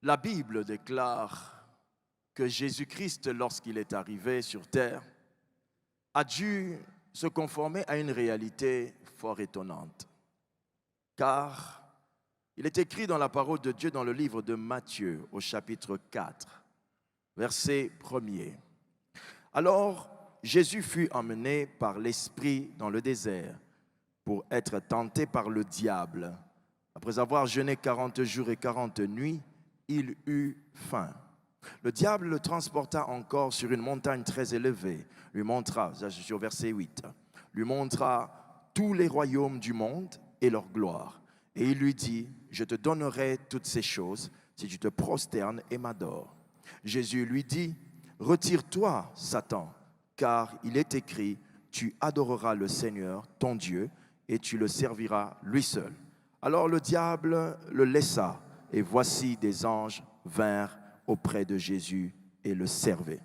La Bible déclare que Jésus-Christ, lorsqu'il est arrivé sur terre, a dû se conformer à une réalité fort étonnante. Car il est écrit dans la parole de Dieu dans le livre de Matthieu, au chapitre 4, verset 1er. Alors, Jésus fut emmené par l'Esprit dans le désert pour être tenté par le diable. Après avoir jeûné 40 jours et 40 nuits, il eut faim. Le diable le transporta encore sur une montagne très élevée, lui montra, je suis au verset 8, lui montra tous les royaumes du monde et leur gloire. Et il lui dit, je te donnerai toutes ces choses si tu te prosternes et m'adores. Jésus lui dit, retire-toi, Satan, car il est écrit, tu adoreras le Seigneur, ton Dieu, et tu le serviras lui seul. Alors le diable le laissa, et voici des anges vinrent auprès de Jésus et le servaient.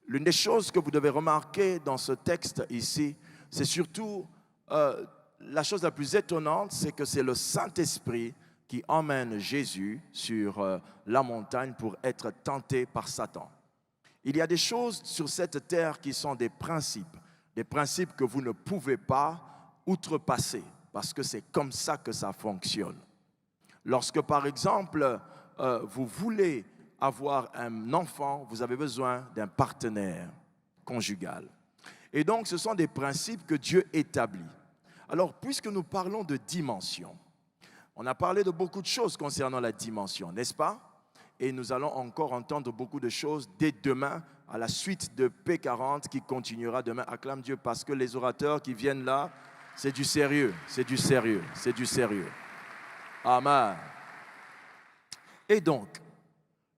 L'une des choses que vous devez remarquer dans ce texte ici, c'est surtout la chose la plus étonnante, c'est que c'est le Saint-Esprit qui emmène Jésus sur la montagne pour être tenté par Satan. Il y a des choses sur cette terre qui sont des principes que vous ne pouvez pas outrepasser, parce que c'est comme ça que ça fonctionne. Lorsque, par exemple, vous voulez avoir un enfant, vous avez besoin d'un partenaire conjugal. Et donc, ce sont des principes que Dieu établit. Alors, puisque nous parlons de dimension, on a parlé de beaucoup de choses concernant la dimension, n'est-ce pas? Et nous allons encore entendre beaucoup de choses dès demain, à la suite de P40 qui continuera demain. Acclame Dieu parce que les orateurs qui viennent là, c'est du sérieux, c'est du sérieux, c'est du sérieux. Amen. Et donc,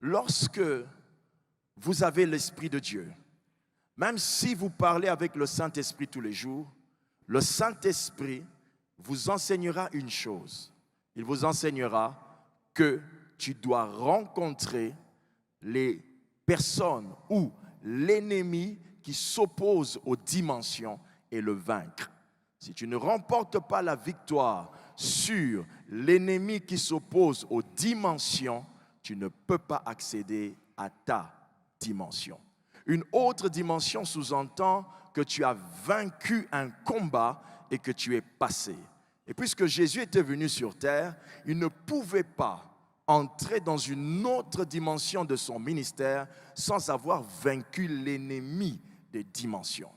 lorsque vous avez l'Esprit de Dieu, même si vous parlez avec le Saint-Esprit tous les jours, le Saint-Esprit vous enseignera une chose. Il vous enseignera que tu dois rencontrer les personnes ou l'ennemi qui s'oppose aux dimensions et le vaincre. Si tu ne remportes pas la victoire sur l'ennemi qui s'oppose aux dimensions, tu ne peux pas accéder à ta dimension. Une autre dimension sous-entend que tu as vaincu un combat et que tu es passé. Et puisque Jésus était venu sur terre, il ne pouvait pas entrer dans une autre dimension de son ministère sans avoir vaincu l'ennemi des dimensions.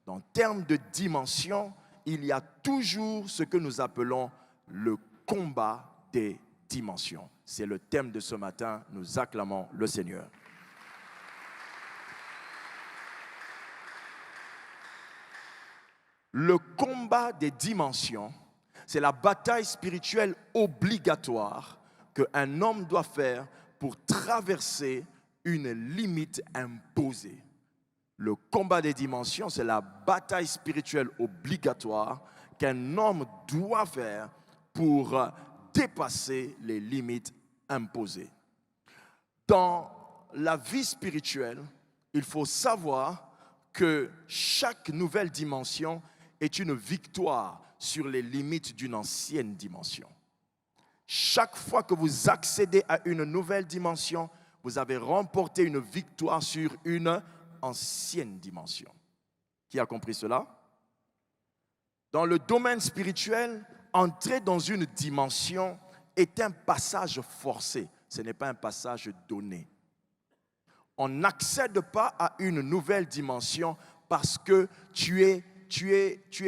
En termes de dimension, il y a toujours ce que nous appelons le combat des dimensions. C'est le thème de ce matin. Nous acclamons le Seigneur. Le combat des dimensions, c'est la bataille spirituelle obligatoire qu'un homme doit faire pour traverser une limite imposée. Le combat des dimensions, c'est la bataille spirituelle obligatoire qu'un homme doit faire pour dépasser les limites imposées. Dans la vie spirituelle, il faut savoir que chaque nouvelle dimension est une victoire sur les limites d'une ancienne dimension. Chaque fois que vous accédez à une nouvelle dimension, vous avez remporté une victoire sur une ancienne dimension. Qui a compris cela? Dans le domaine spirituel, entrer dans une dimension est un passage forcé. Ce n'est pas un passage donné. On n'accède pas à une nouvelle dimension parce que tu es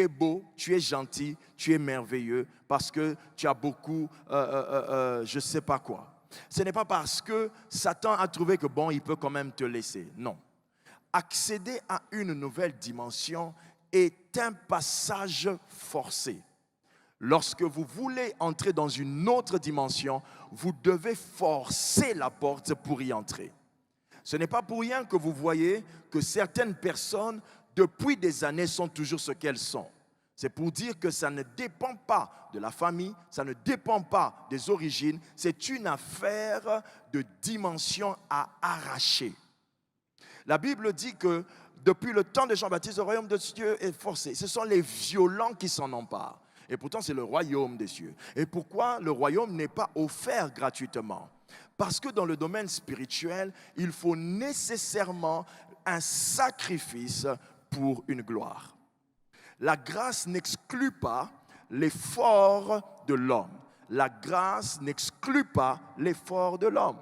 beau, tu es gentil, tu es merveilleux, parce que tu as beaucoup, je ne sais pas quoi. Ce n'est pas parce que Satan a trouvé que bon, il peut quand même te laisser. Non. Accéder à une nouvelle dimension est un passage forcé. Lorsque vous voulez entrer dans une autre dimension, vous devez forcer la porte pour y entrer. Ce n'est pas pour rien que vous voyez que certaines personnes, depuis des années, sont toujours ce qu'elles sont. C'est pour dire que ça ne dépend pas de la famille, ça ne dépend pas des origines, c'est une affaire de dimension à arracher. La Bible dit que depuis le temps de Jean-Baptiste, le royaume de Dieu est forcé. Ce sont les violents qui s'en emparent. Et pourtant, c'est le royaume des cieux. Et pourquoi le royaume n'est pas offert gratuitement? Parce que dans le domaine spirituel, il faut nécessairement un sacrifice pour une gloire. La grâce n'exclut pas l'effort de l'homme. La grâce n'exclut pas l'effort de l'homme.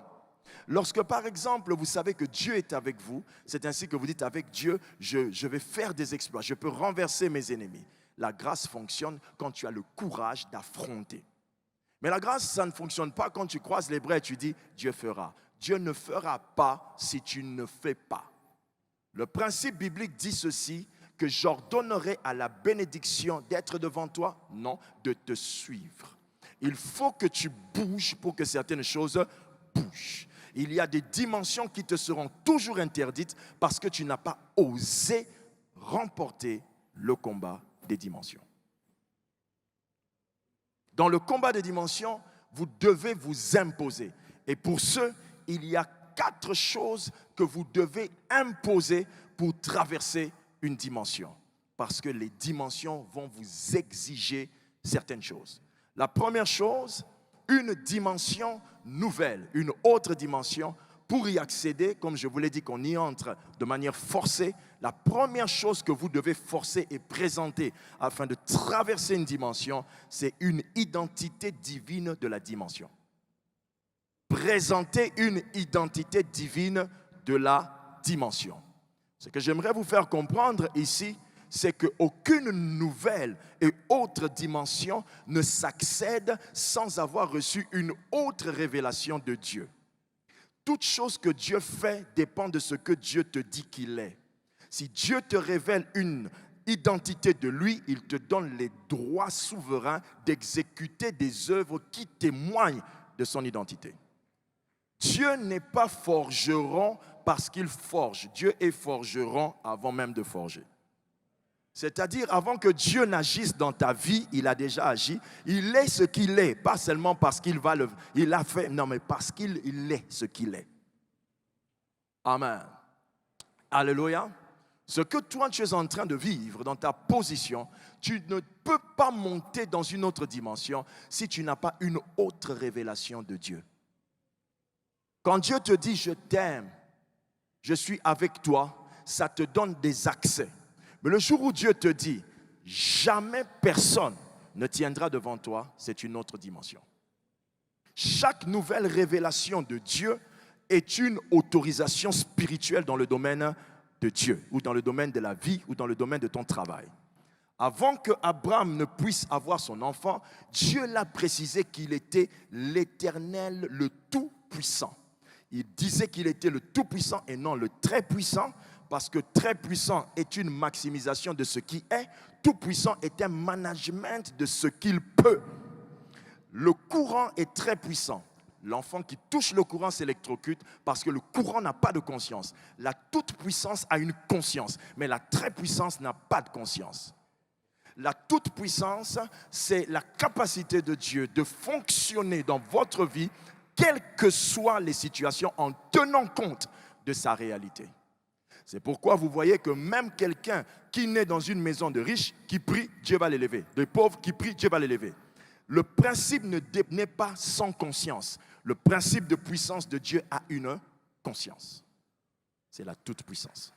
Lorsque, par exemple, vous savez que Dieu est avec vous, c'est ainsi que vous dites avec Dieu, je vais faire des exploits, je peux renverser mes ennemis. La grâce fonctionne quand tu as le courage d'affronter. Mais la grâce, ça ne fonctionne pas quand tu croises les bras et tu dis, Dieu fera. Dieu ne fera pas si tu ne fais pas. Le principe biblique dit ceci, que j'ordonnerai à la bénédiction d'être devant toi, non, de te suivre. Il faut que tu bouges pour que certaines choses bougent. Il y a des dimensions qui te seront toujours interdites parce que tu n'as pas osé remporter le combat des dimensions. Dans le combat des dimensions, vous devez vous imposer. Et pour ce, il y a 4 choses que vous devez imposer pour traverser une dimension. Parce que les dimensions vont vous exiger certaines choses. La première chose, une dimension nouvelle, une autre dimension. Pour y accéder, comme je vous l'ai dit qu'on y entre de manière forcée, la première chose que vous devez forcer et présenter afin de traverser une dimension, c'est une identité divine de la dimension. Présenter une identité divine de la dimension. Ce que j'aimerais vous faire comprendre ici, c'est qu'aucune nouvelle et autre dimension ne s'accède sans avoir reçu une autre révélation de Dieu. Toute chose que Dieu fait dépend de ce que Dieu te dit qu'il est. Si Dieu te révèle une identité de lui, il te donne les droits souverains d'exécuter des œuvres qui témoignent de son identité. Dieu n'est pas forgeron parce qu'il forge. Dieu est forgeron avant même de forger. C'est-à-dire, avant que Dieu n'agisse dans ta vie, il a déjà agi. Il est ce qu'il est, pas seulement parce qu'il a fait, non, mais parce qu'il est ce qu'il est. Amen. Alléluia. Ce que toi, tu es en train de vivre dans ta position, tu ne peux pas monter dans une autre dimension si tu n'as pas une autre révélation de Dieu. Quand Dieu te dit « je t'aime, je suis avec toi », ça te donne des accès. Mais le jour où Dieu te dit « jamais personne ne tiendra devant toi », c'est une autre dimension. Chaque nouvelle révélation de Dieu est une autorisation spirituelle dans le domaine de Dieu, ou dans le domaine de la vie, ou dans le domaine de ton travail. Avant que Abraham ne puisse avoir son enfant, Dieu l'a précisé qu'il était l'Éternel, le Tout-Puissant. Il disait qu'il était le Tout-Puissant et non le Très-Puissant, parce que Très-Puissant est une maximisation de ce qui est, Tout-Puissant est un management de ce qu'il peut. Le courant est très puissant. L'enfant qui touche le courant s'électrocute parce que le courant n'a pas de conscience. La toute-puissance a une conscience, mais la très-puissance n'a pas de conscience. La toute-puissance, c'est la capacité de Dieu de fonctionner dans votre vie, quelles que soient les situations, en tenant compte de sa réalité. C'est pourquoi vous voyez que même quelqu'un qui naît dans une maison de riches, qui prie, Dieu va l'élever. De pauvres qui prie, Dieu va l'élever. Le principe n'est pas sans conscience. Le principe de puissance de Dieu a une conscience. C'est la toute-puissance.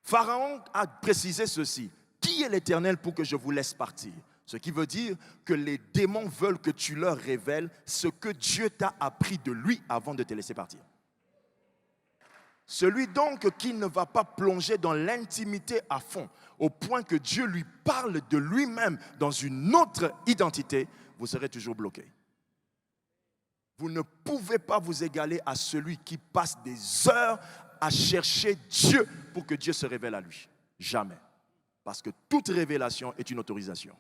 Pharaon a précisé ceci. Qui est l'Éternel pour que je vous laisse partir? Ce qui veut dire que les démons veulent que tu leur révèles ce que Dieu t'a appris de lui avant de te laisser partir. Celui donc qui ne va pas plonger dans l'intimité à fond, au point que Dieu lui parle de lui-même dans une autre identité, vous serez toujours bloqué. Vous ne pouvez pas vous égaler à celui qui passe des heures à chercher Dieu pour que Dieu se révèle à lui. Jamais. Parce que toute révélation est une autorisation.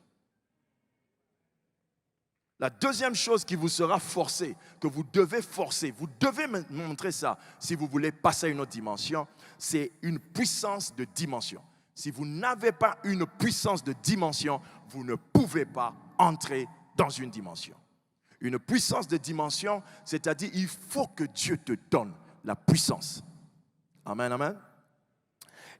La deuxième chose qui vous sera forcée, que vous devez forcer, vous devez me montrer ça si vous voulez passer à une autre dimension, c'est une puissance de dimension. Si vous n'avez pas une puissance de dimension, vous ne pouvez pas entrer dans une dimension. Une puissance de dimension, c'est-à-dire il faut que Dieu te donne la puissance. Amen, amen.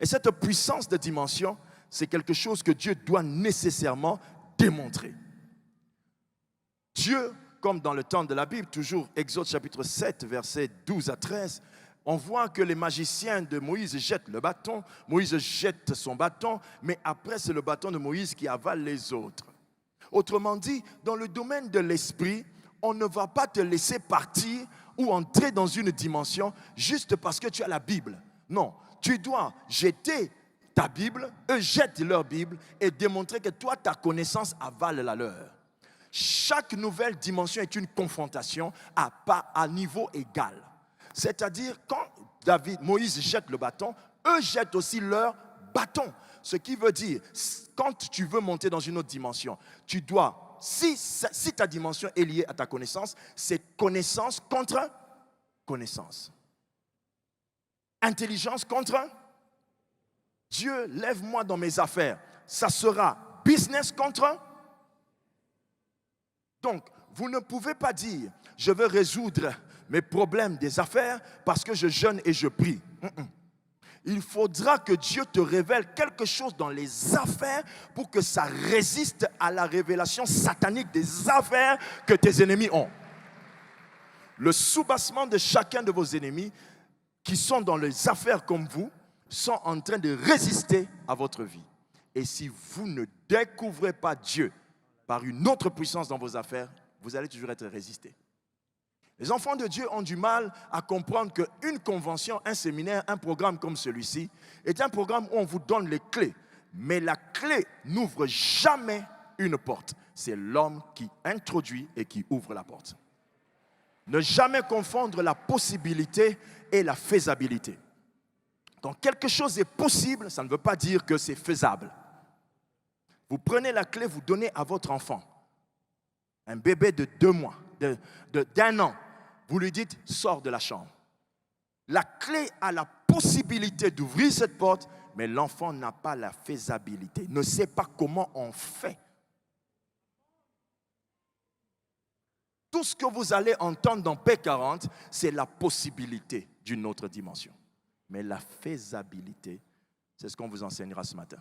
Et cette puissance de dimension, c'est quelque chose que Dieu doit nécessairement démontrer. Dieu, comme dans le temps de la Bible, toujours Exode chapitre 7, versets 12 à 13, on voit que les magiciens de Moïse jettent le bâton, Moïse jette son bâton, mais après c'est le bâton de Moïse qui avale les autres. Autrement dit, dans le domaine de l'esprit, on ne va pas te laisser partir ou entrer dans une dimension juste parce que tu as la Bible. Non, tu dois jeter ta Bible, eux jettent leur Bible et démontrer que toi, ta connaissance avale la leur. Chaque nouvelle dimension est une confrontation à niveau égal. C'est-à-dire, quand Moïse jette le bâton, eux jettent aussi leur bâton. Ce qui veut dire, quand tu veux monter dans une autre dimension, tu dois, si ta dimension est liée à ta connaissance, c'est connaissance contre connaissance. Intelligence contre Dieu, lève-moi dans mes affaires. Ça sera business contre. Donc, vous ne pouvez pas dire, je veux résoudre mes problèmes des affaires parce que je jeûne et je prie. Il faudra que Dieu te révèle quelque chose dans les affaires pour que ça résiste à la révélation satanique des affaires que tes ennemis ont. Le soubassement de chacun de vos ennemis qui sont dans les affaires comme vous sont en train de résister à votre vie. Et si vous ne découvrez pas Dieu par une autre puissance dans vos affaires, vous allez toujours être résisté. Les enfants de Dieu ont du mal à comprendre qu'une convention, un séminaire, un programme comme celui-ci est un programme où on vous donne les clés. Mais la clé n'ouvre jamais une porte. C'est l'homme qui introduit et qui ouvre la porte. Ne jamais confondre la possibilité et la faisabilité. Quand quelque chose est possible, ça ne veut pas dire que c'est faisable. Vous prenez la clé, vous donnez à votre enfant, un bébé de 2 mois, d'1 an, vous lui dites, sors de la chambre. La clé a la possibilité d'ouvrir cette porte, mais l'enfant n'a pas la faisabilité, ne sait pas comment on fait. Tout ce que vous allez entendre dans P40, c'est la possibilité d'une autre dimension. Mais la faisabilité, c'est ce qu'on vous enseignera ce matin.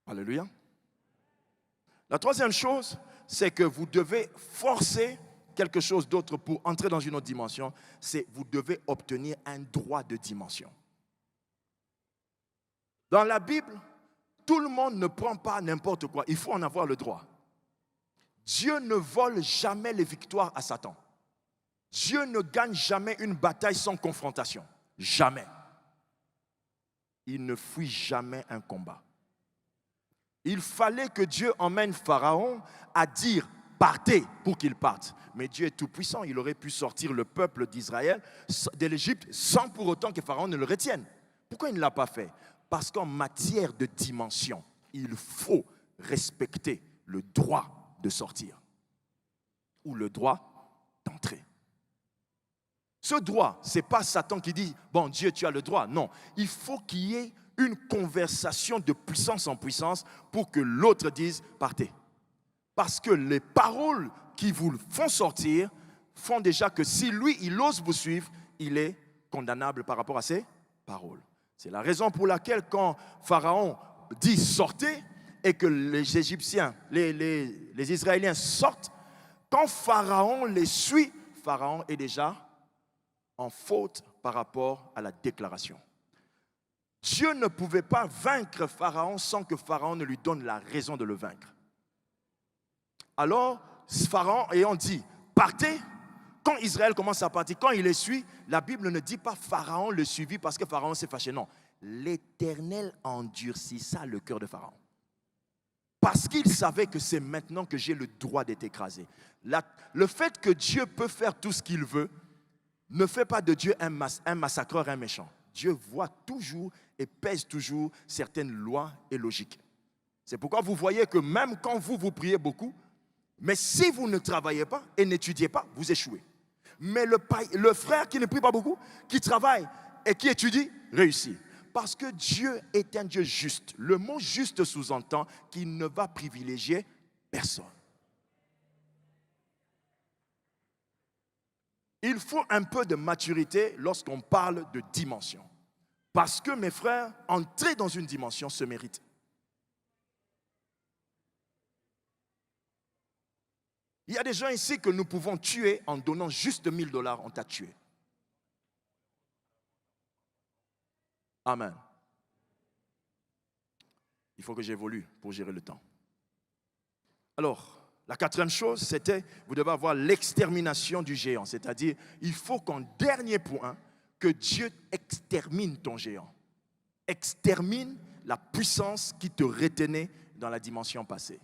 Alléluia. La troisième chose, c'est que vous devez forcer quelque chose d'autre pour entrer dans une autre dimension. C'est vous devez obtenir un droit de dimension. Dans la Bible, tout le monde ne prend pas n'importe quoi. Il faut en avoir le droit. Dieu ne vole jamais les victoires à Satan. Dieu ne gagne jamais une bataille sans confrontation. Jamais. Il ne fuit jamais un combat. Il fallait que Dieu emmène Pharaon à dire « partez » pour qu'il parte. Mais Dieu est tout puissant. Il aurait pu sortir le peuple d'Israël de l'Égypte sans pour autant que Pharaon ne le retienne. Pourquoi il ne l'a pas fait? Parce qu'en matière de dimension, il faut respecter le droit de sortir ou le droit d'entrer. Ce droit, ce n'est pas Satan qui dit « bon Dieu, tu as le droit ». Non, il faut qu'il y ait une conversation de puissance en puissance pour que l'autre dise « partez ». Parce que les paroles qui vous font sortir font déjà que si lui, il ose vous suivre, il est condamnable par rapport à ses paroles. C'est la raison pour laquelle quand Pharaon dit « sortez » et que les Égyptiens, les Israéliens sortent, quand Pharaon les suit, Pharaon est déjà en faute par rapport à la déclaration. Dieu ne pouvait pas vaincre Pharaon sans que Pharaon ne lui donne la raison de le vaincre. Alors, Pharaon ayant dit, partez, quand Israël commence à partir, quand il les suit, la Bible ne dit pas Pharaon le suivit parce que Pharaon s'est fâché. Non, l'Éternel endurcissa le cœur de Pharaon. Parce qu'il savait que c'est maintenant que j'ai le droit d'être écrasé. Le fait que Dieu peut faire tout ce qu'il veut ne fait pas de Dieu un massacreur, un méchant. Dieu voit toujours et pèse toujours certaines lois et logiques. C'est pourquoi vous voyez que même quand vous priez beaucoup, mais si vous ne travaillez pas et n'étudiez pas, vous échouez. Mais le frère qui ne prie pas beaucoup, qui travaille et qui étudie, réussit. Parce que Dieu est un Dieu juste. Le mot juste sous-entend qu'il ne va privilégier personne. Il faut un peu de maturité lorsqu'on parle de dimension. Parce que, mes frères, entrer dans une dimension se mérite. Il y a des gens ici que nous pouvons tuer en donnant juste $1000, on t'a tué. Amen. Il faut que j'évolue pour gérer le temps. Alors, la quatrième chose, c'était, vous devez avoir l'extermination du géant. C'est-à-dire, il faut qu'en dernier point, que Dieu extermine ton géant. Extermine la puissance qui te retenait dans la dimension passée.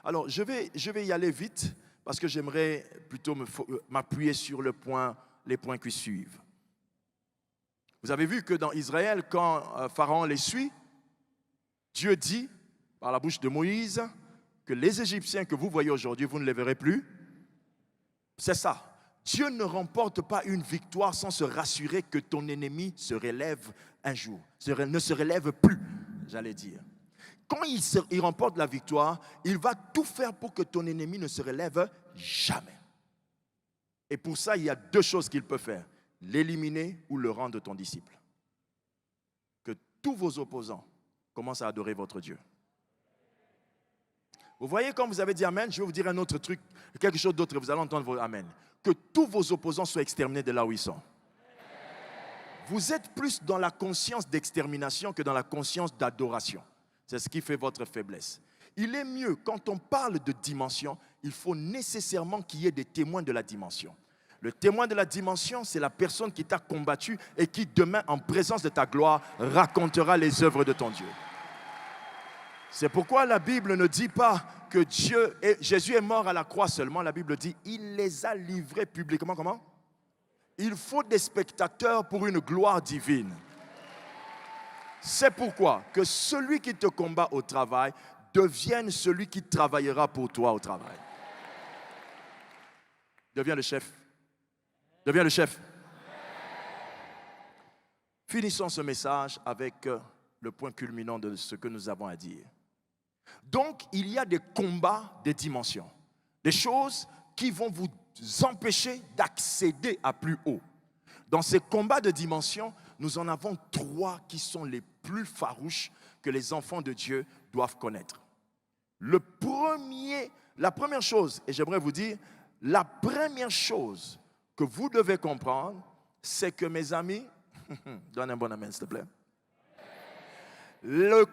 Alors, je vais y aller vite parce que j'aimerais plutôt m'appuyer sur les points qui suivent. Vous avez vu que dans Israël, quand Pharaon les suit, Dieu dit, par la bouche de Moïse, que les Égyptiens que vous voyez aujourd'hui, vous ne les verrez plus. C'est ça. Dieu ne remporte pas une victoire sans se rassurer que ton ennemi se relève un jour, ne se relève plus, j'allais dire. Quand il remporte la victoire, il va tout faire pour que ton ennemi ne se relève jamais. Et pour ça, il y a deux choses qu'il peut faire. L'éliminer ou le rendre ton disciple. Que tous vos opposants commencent à adorer votre Dieu. Vous voyez, quand vous avez dit Amen, je vais vous dire un autre truc, quelque chose d'autre, et vous allez entendre vos Amen. Que tous vos opposants soient exterminés de là où ils sont. Vous êtes plus dans la conscience d'extermination que dans la conscience d'adoration. C'est ce qui fait votre faiblesse. Il est mieux, quand on parle de dimension, il faut nécessairement qu'il y ait des témoins de la dimension. Le témoin de la dimension, c'est la personne qui t'a combattu et qui demain, en présence de ta gloire, racontera les œuvres de ton Dieu. C'est pourquoi la Bible ne dit pas que Jésus est mort à la croix seulement. La Bible dit, il les a livrés publiquement. Comment? Il faut des spectateurs pour une gloire divine. C'est pourquoi que celui qui te combat au travail devienne celui qui travaillera pour toi au travail. Deviens le chef. Deviens le chef. Finissons ce message avec le point culminant de ce que nous avons à dire. Donc, il y a des combats de dimensions. Des choses qui vont vous empêcher d'accéder à plus haut. Dans ces combats de dimensions, nous en avons 3 qui sont les plus farouches que les enfants de Dieu doivent connaître. La première chose, et j'aimerais vous dire, la première chose que vous devez comprendre, c'est que mes amis, donne un bon amen s'il te plaît. Le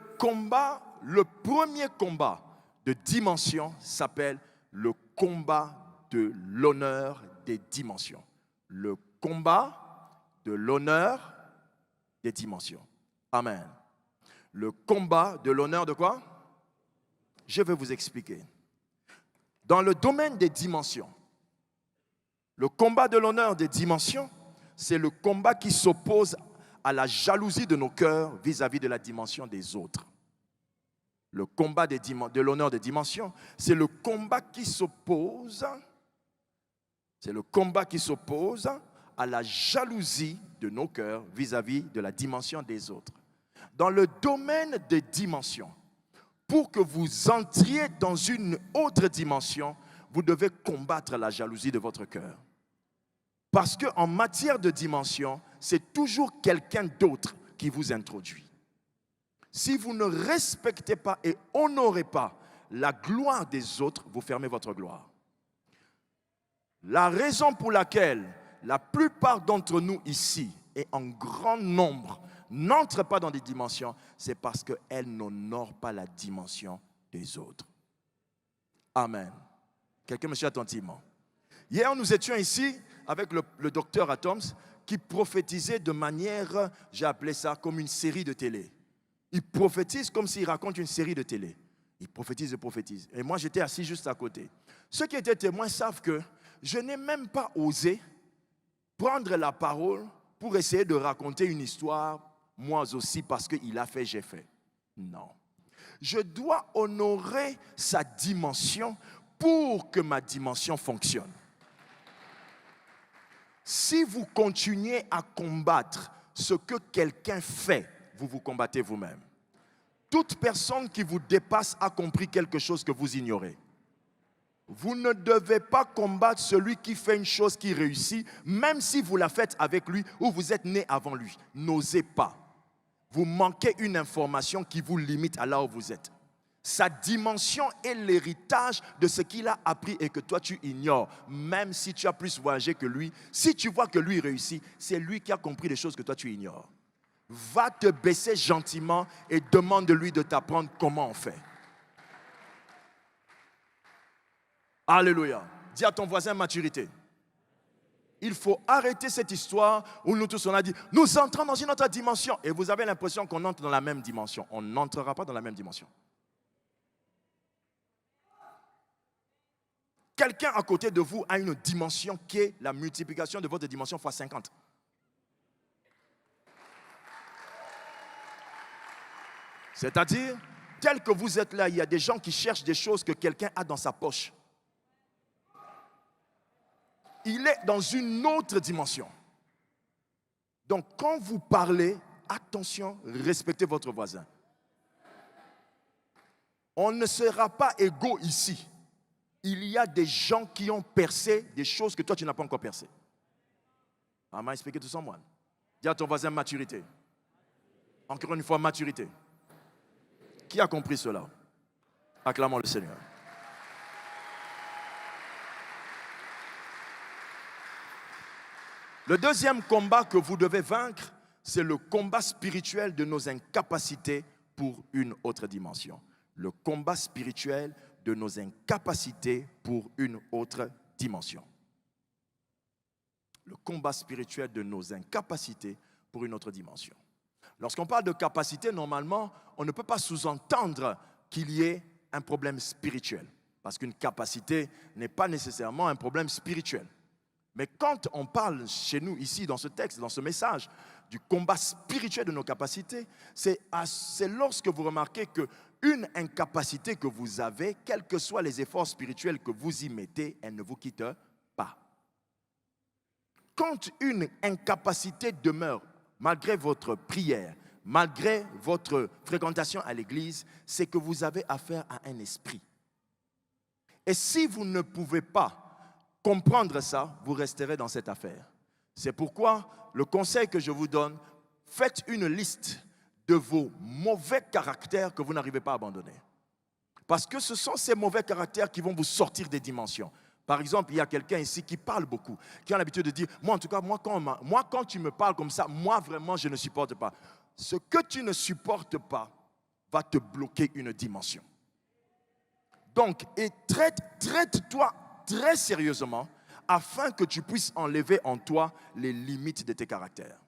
premier combat de dimension s'appelle le combat de l'honneur des dimensions. Le combat de l'honneur des dimensions. Amen. Le combat de l'honneur de quoi? Je vais vous expliquer. Dans le domaine des dimensions, le combat de l'honneur des dimensions, c'est le combat qui s'oppose à la jalousie de nos cœurs vis-à-vis de la dimension des autres. Le combat de l'honneur des dimensions, c'est le combat qui s'oppose à la jalousie de nos cœurs vis-à-vis de la dimension des autres. Dans le domaine des dimensions, pour que vous entriez dans une autre dimension, vous devez combattre la jalousie de votre cœur. Parce qu'en matière de dimension, c'est toujours quelqu'un d'autre qui vous introduit. Si vous ne respectez pas et honorez pas la gloire des autres, vous fermez votre gloire. La raison pour laquelle la plupart d'entre nous ici, et en grand nombre, n'entrent pas dans des dimensions, c'est parce qu'elles n'honorent pas la dimension des autres. Amen. Quelqu'un me suit attentivement. Hier, nous étions ici avec le docteur Atoms qui prophétisait de manière, j'ai appelé ça comme une série de télé. Il prophétise comme s'il raconte une série de télé. Il prophétise et prophétise. Et moi, j'étais assis juste à côté. Ceux qui étaient témoins savent que je n'ai même pas osé prendre la parole pour essayer de raconter une histoire, moi aussi, parce qu'il a fait, j'ai fait. Non. Je dois honorer sa dimension pour que ma dimension fonctionne. Si vous continuez à combattre ce que quelqu'un fait, vous vous combattez vous-même. Toute personne qui vous dépasse a compris quelque chose que vous ignorez. Vous ne devez pas combattre celui qui fait une chose qui réussit, même si vous la faites avec lui ou vous êtes né avant lui. N'osez pas. Vous manquez une information qui vous limite à là où vous êtes. Sa dimension est l'héritage de ce qu'il a appris et que toi tu ignores. Même si tu as plus voyagé que lui, si tu vois que lui réussit, c'est lui qui a compris des choses que toi tu ignores. Va te baisser gentiment et demande-lui de t'apprendre comment on fait. Alléluia. Dis à ton voisin maturité. Il faut arrêter cette histoire où nous tous on a dit nous entrons dans une autre dimension et vous avez l'impression qu'on entre dans la même dimension. On n'entrera pas dans la même dimension. Quelqu'un à côté de vous a une dimension qui est la multiplication de votre dimension fois 50. C'est-à-dire, tel que vous êtes là, il y a des gens qui cherchent des choses que quelqu'un a dans sa poche. Il est dans une autre dimension. Donc, quand vous parlez, attention, respectez votre voisin. On ne sera pas égaux ici. Il y a des gens qui ont percé des choses que toi, tu n'as pas encore percées. Am I speaking to someone? Dis à ton voisin maturité. Encore une fois, maturité. Qui a compris cela? Acclamons le Seigneur. Le deuxième combat que vous devez vaincre, c'est le combat spirituel de nos incapacités pour une autre dimension. Le combat spirituel de nos incapacités pour une autre dimension. Le combat spirituel de nos incapacités pour une autre dimension. Lorsqu'on parle de capacité, normalement, on ne peut pas sous-entendre qu'il y ait un problème spirituel. Parce qu'une capacité n'est pas nécessairement un problème spirituel. Mais quand on parle chez nous, ici, dans ce texte, dans ce message, du combat spirituel de nos capacités, c'est lorsque vous remarquez qu'une incapacité que vous avez, quels que soient les efforts spirituels que vous y mettez, elle ne vous quitte pas. Quand une incapacité demeure, malgré votre prière, malgré votre fréquentation à l'église, c'est que vous avez affaire à un esprit. Et si vous ne pouvez pas comprendre ça, vous resterez dans cette affaire. C'est pourquoi le conseil que je vous donne, faites une liste de vos mauvais caractères que vous n'arrivez pas à abandonner. Parce que ce sont ces mauvais caractères qui vont vous sortir des dimensions. Par exemple, il y a quelqu'un ici qui parle beaucoup, qui a l'habitude de dire, moi quand tu me parles comme ça, moi vraiment je ne supporte pas. Ce que tu ne supportes pas va te bloquer une dimension. Donc, et traite-toi très sérieusement afin que tu puisses enlever en toi les limites de tes caractères.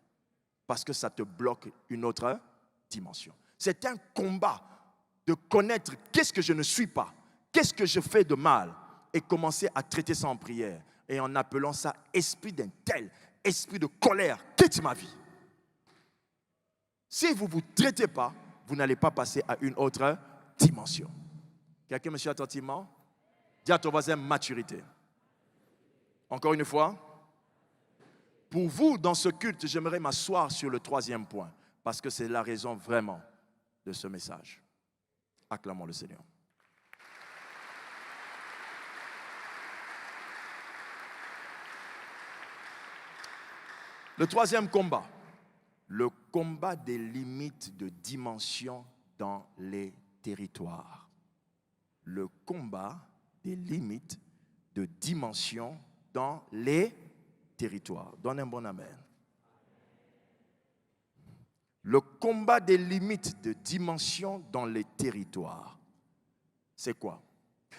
Parce que ça te bloque une autre dimension. C'est un combat de connaître qu'est-ce que je ne suis pas, qu'est-ce que je fais de mal et commencer à traiter ça en prière et en appelant ça esprit d'un tel, esprit de colère, quitte ma vie. Si vous ne vous traitez pas, vous n'allez pas passer à une autre dimension. Quelqu'un me suit attentivement? Dis à ton voisin maturité. Encore une fois, pour vous, dans ce culte, j'aimerais m'asseoir sur le troisième point, parce que c'est la raison vraiment de ce message. Acclamons le Seigneur. Le troisième combat, le combat des limites de dimension dans les territoires. Le combat des limites de dimension dans les territoires. Donne un bon amen. Le combat des limites de dimension dans les territoires. C'est quoi?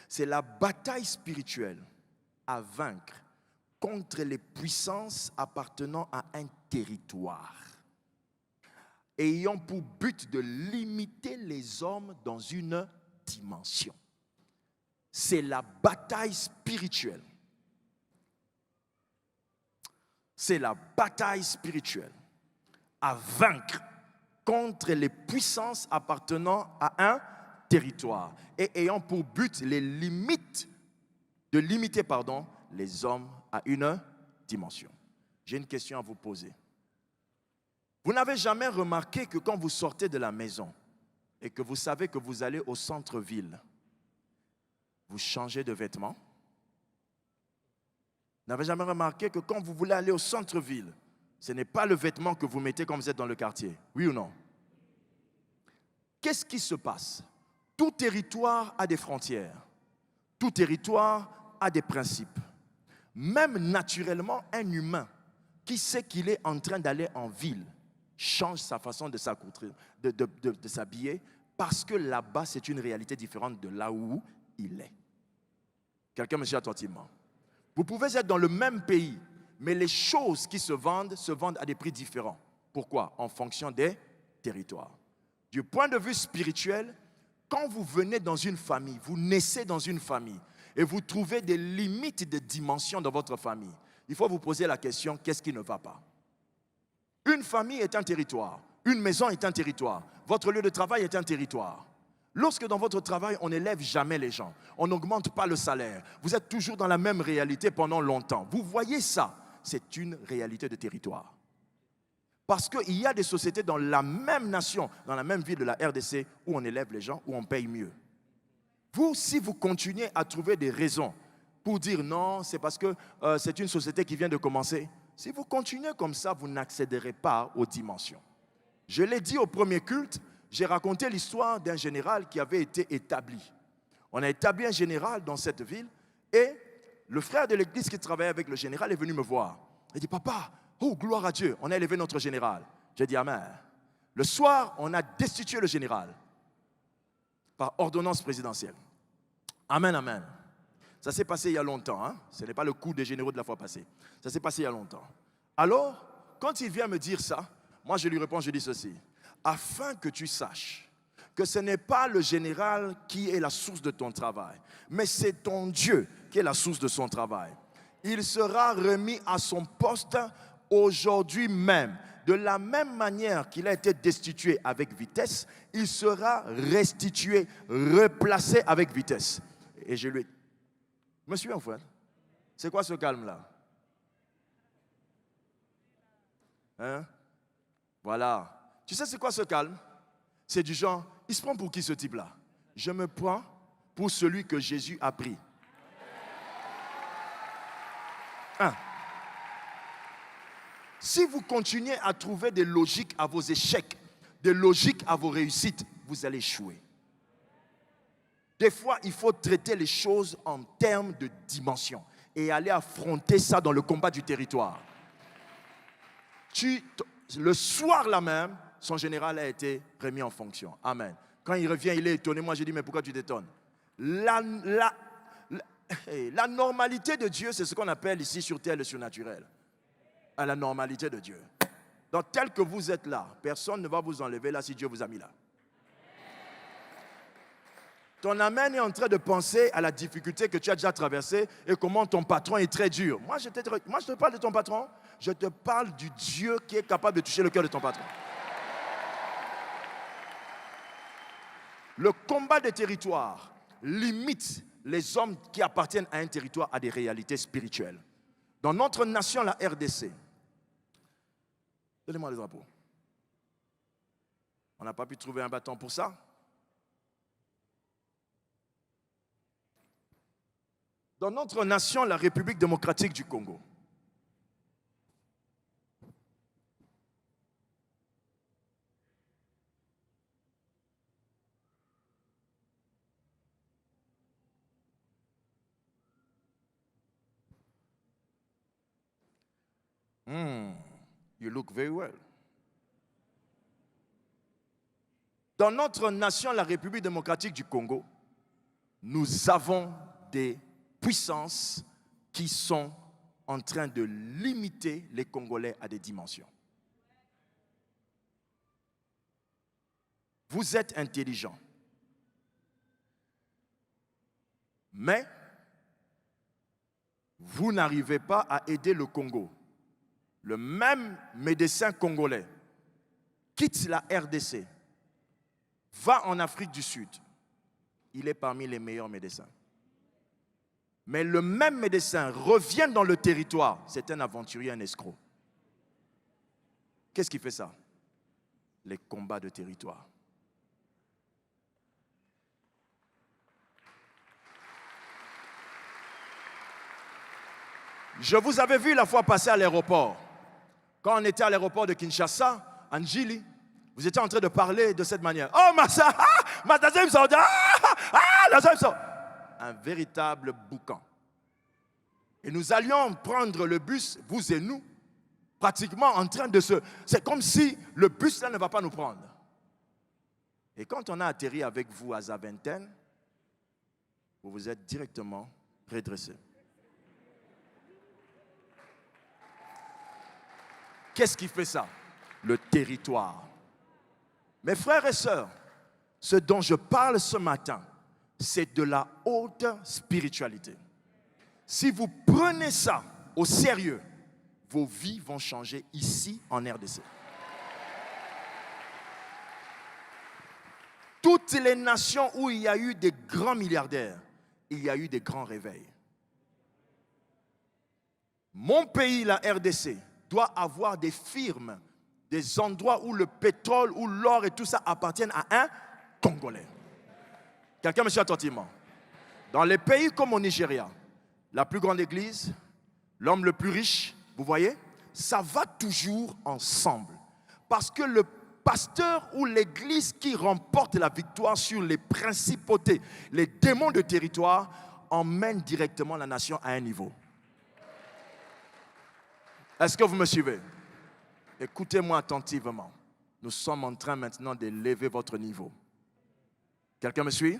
C'est la bataille spirituelle à vaincre contre les puissances appartenant à un territoire, ayant pour but de limiter les hommes dans une dimension. C'est la bataille spirituelle. C'est la bataille spirituelle à vaincre contre les puissances appartenant à un territoire et ayant pour but de limiter les hommes à une dimension. J'ai une question à vous poser. Vous n'avez jamais remarqué que quand vous sortez de la maison et que vous savez que vous allez au centre-ville, vous changez de vêtements? n'avez jamais remarqué que quand vous voulez aller au centre-ville, ce n'est pas le vêtement que vous mettez quand vous êtes dans le quartier? Oui ou non? Qu'est-ce qui se passe? Tout territoire a des frontières. Tout territoire a des principes. Même naturellement, un humain qui sait qu'il est en train d'aller en ville change sa façon de s'habiller parce que là-bas, c'est une réalité différente de là où il est. Quelqu'un me suit attentivement. Vous pouvez être dans le même pays, mais les choses qui se vendent à des prix différents. Pourquoi? En fonction des territoires. Du point de vue spirituel, quand vous venez dans une famille, vous naissez dans une famille et vous trouvez des limites de dimension dans votre famille, il faut vous poser la question, qu'est-ce qui ne va pas? Une famille est un territoire, une maison est un territoire, votre lieu de travail est un territoire. Lorsque dans votre travail, on n'élève jamais les gens, on n'augmente pas le salaire, vous êtes toujours dans la même réalité pendant longtemps. Vous voyez ça, c'est une réalité de territoire. Parce qu'il y a des sociétés dans la même nation, dans la même ville de la RDC, où on élève les gens, où on paye mieux. Vous, si vous continuez à trouver des raisons pour dire non, c'est parce que c'est une société qui vient de commencer, si vous continuez comme ça, vous n'accéderez pas aux dimensions. Je l'ai dit au premier culte, j'ai raconté l'histoire d'un général qui avait été établi. On a établi un général dans cette ville et le frère de l'église qui travaillait avec le général est venu me voir. Il dit, papa, oh, gloire à Dieu, on a élevé notre général. J'ai dit, amen. Le soir, on a destitué le général par ordonnance présidentielle. Amen, amen. Ça s'est passé il y a longtemps. Hein? Ce n'est pas le coup des généraux de la fois passée. Ça s'est passé il y a longtemps. Alors, quand il vient me dire ça, moi je lui réponds, je dis ceci. Afin que tu saches que ce n'est pas le général qui est la source de ton travail, mais c'est ton Dieu qui est la source de son travail. Il sera remis à son poste aujourd'hui même. De la même manière qu'il a été destitué avec vitesse, il sera restitué, replacé avec vitesse. Et je lui ai dit, monsieur, en fait, c'est quoi ce calme-là? Hein? Voilà. Tu sais c'est quoi ce calme? C'est du genre, il se prend pour qui ce type-là? Je me prends pour celui que Jésus a pris. Hein? Si vous continuez à trouver des logiques à vos échecs, des logiques à vos réussites, vous allez échouer. Des fois, il faut traiter les choses en termes de dimension et aller affronter ça dans le combat du territoire. Le soir là même, son général a été remis en fonction. Amen. Quand il revient, il est étonné. Moi, je dis, mais pourquoi tu t'étonnes? La normalité de Dieu, c'est ce qu'on appelle ici sur terre le surnaturel. À la normalité de Dieu. Donc, tel que vous êtes là, personne ne va vous enlever là si Dieu vous a mis là. Ton amen est en train de penser à la difficulté que tu as déjà traversée et comment ton patron est très dur. Moi, je te parle de ton patron. Je te parle du Dieu qui est capable de toucher le cœur de ton patron. Le combat des territoires limite les hommes qui appartiennent à un territoire à des réalités spirituelles. Dans notre nation, la RDC, donnez-moi les drapeaux. On n'a pas pu trouver un bâton pour ça. Dans notre nation, la République démocratique du Congo, you look very well. Dans notre nation, la République démocratique du Congo, nous avons des puissances qui sont en train de limiter les Congolais à des dimensions. Vous êtes intelligents, mais vous n'arrivez pas à aider le Congo. Le même médecin congolais quitte la RDC, va en Afrique du Sud. Il est parmi les meilleurs médecins. Mais le même médecin revient dans le territoire. C'est un aventurier, un escroc. Qu'est-ce qui fait ça? Les combats de territoire. Je vous avais vu la fois passée à l'aéroport. Quand on était à l'aéroport de Kinshasa, en Njili, vous étiez en train de parler de cette manière. Oh, Massa, un véritable boucan. Et nous allions prendre le bus, vous et nous, pratiquement en train de se... C'est comme si le bus là ne va pas nous prendre. Et quand on a atterri avec vous à Zaventem, vous vous êtes directement redressé. Qu'est-ce qui fait ça? Le territoire. Mes frères et sœurs, ce dont je parle ce matin, c'est de la haute spiritualité. Si vous prenez ça au sérieux, vos vies vont changer ici en RDC. Toutes les nations où il y a eu des grands milliardaires, il y a eu des grands réveils. Mon pays, la RDC, doit avoir des firmes, des endroits où le pétrole, où l'or et tout ça appartiennent à un Congolais. Quelqu'un me suit attentivement. Dans les pays comme au Nigeria, la plus grande église, l'homme le plus riche, vous voyez, ça va toujours ensemble. Parce que le pasteur ou l'église qui remporte la victoire sur les principautés, les démons de territoire, emmène directement la nation à un niveau. Est-ce que vous me suivez? Écoutez-moi attentivement. Nous sommes en train maintenant d'élever votre niveau. Quelqu'un me suit?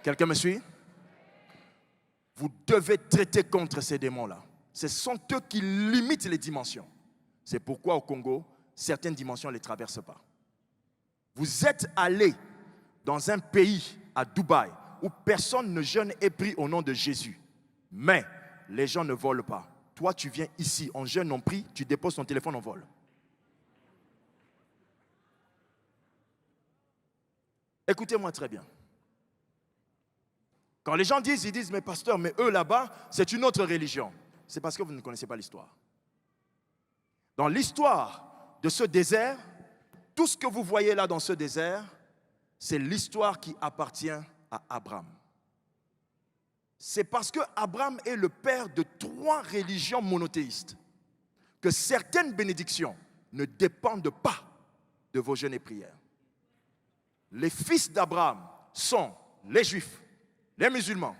Quelqu'un me suit? Vous devez traiter contre ces démons-là. Ce sont eux qui limitent les dimensions. C'est pourquoi au Congo, certaines dimensions ne les traversent pas. Vous êtes allé dans un pays, à Dubaï, où personne ne jeûne et prie au nom de Jésus. Mais les gens ne volent pas. Toi, tu viens ici, on jeûne, on prie, tu déposes ton téléphone, on vole. Écoutez-moi très bien. Quand les gens disent, ils disent, mais pasteur, mais eux là-bas, c'est une autre religion. C'est parce que vous ne connaissez pas l'histoire. Dans l'histoire de ce désert, tout ce que vous voyez là dans ce désert, c'est l'histoire qui appartient à Abraham. C'est parce que Abraham est le père de 3 religions monothéistes que certaines bénédictions ne dépendent pas de vos jeûnes et prières. Les fils d'Abraham sont les Juifs, les musulmans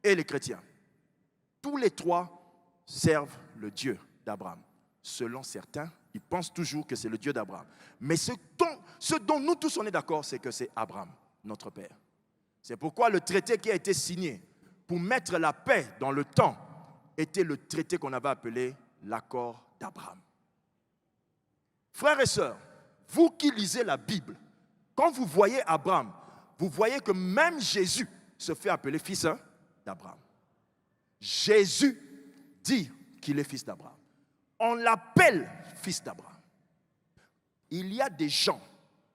et les chrétiens. Tous les 3 servent le Dieu d'Abraham. Selon certains, ils pensent toujours que c'est le Dieu d'Abraham. Mais ce dont nous tous on est d'accord, c'est que c'est Abraham, notre père. C'est pourquoi le traité qui a été signé pour mettre la paix dans le temps était le traité qu'on avait appelé l'accord d'Abraham. Frères et sœurs, vous qui lisez la Bible, quand vous voyez Abraham, vous voyez que même Jésus se fait appeler fils d'Abraham. Jésus dit qu'il est fils d'Abraham. On l'appelle fils d'Abraham. Il y a des gens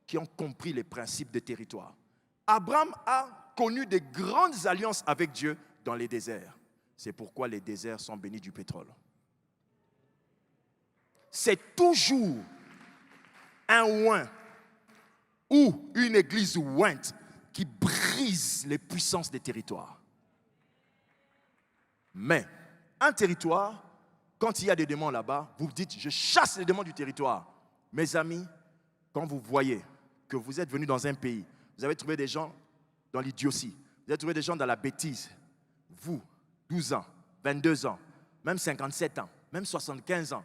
qui ont compris les principes de territoire. Abraham a connu de grandes alliances avec Dieu dans les déserts. C'est pourquoi les déserts sont bénis du pétrole. C'est toujours un oint ou une église ointe qui brise les puissances des territoires. Mais un territoire, quand il y a des démons là-bas, vous dites, je chasse les démons du territoire. Mes amis, quand vous voyez que vous êtes venus dans un pays, vous avez trouvé des gens dans l'idiotie, vous avez trouvé des gens dans la bêtise. Vous, 12 ans, 22 ans, même 57 ans, même 75 ans,